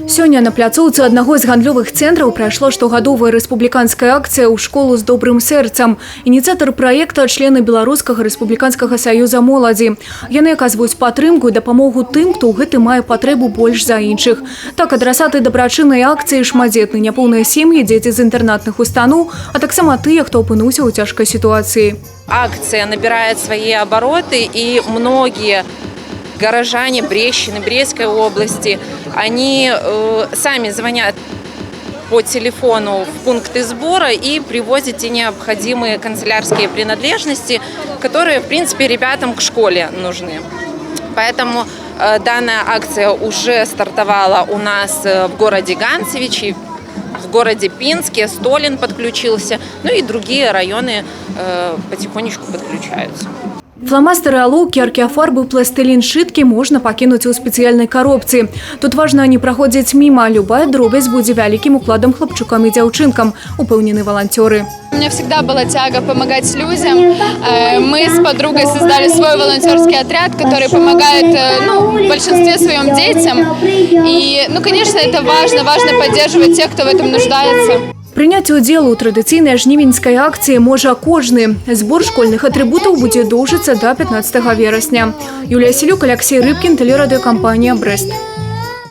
Сёння на пляцоўцы аднаго з гандлёвых цэнтраў прайшла штогадовая рэспубліканская акцыя ў школу з добрым сэрцам. Ініцыятар праекта – члены Беларускага рэспубліканскага саюза моладзі. Яны аказваюць падтрымку і дапамогу тым, хто ў гэтым мае патрэбу больш за іншых. Так, адрасаты дабрачыннай акцыі шматдзетныя няпоўныя сем'і, дзеці з інтэрнатных устаноў, а таксама тыя, хто апынуўся ў цяжкай сітуацыі. Акция набирает свои обороты, и многие горожане Брещины, Брестской области, они сами звонят по телефону в пункты сбора и привозят те необходимые канцелярские принадлежности, которые, в принципе, ребятам к школе нужны. Поэтому данная акция уже стартовала у нас в городе Ганцевичи, в городе Пинске, Столин подключился, ну и другие районы потихонечку подключаются. Фломастеры, алоўкі, аркеафарбы, пластилин, шыткі можна пакінуць у спецыяльнай коробцы. Тут важна не праходзіць міма, любая дробязь будзе вялікім укладам хлопчукам і дзяўчынкам, упэўнены волонтеры. У меня всегда была тяга помогать людям. Мы с подругой создали свой волонтерский отряд, который помогает в большинстве своем детям. И, конечно, это важно поддерживать тех, кто в этом нуждается. Прыняць удзел у традыцыйнай жнівеньскай акцыі можа кожны. Збор школьных атрыбутаў будзе доўжыцца да 15 верасня. Юлія Селюк, Алексей Рыбкин, телерадиокомпания «Брест».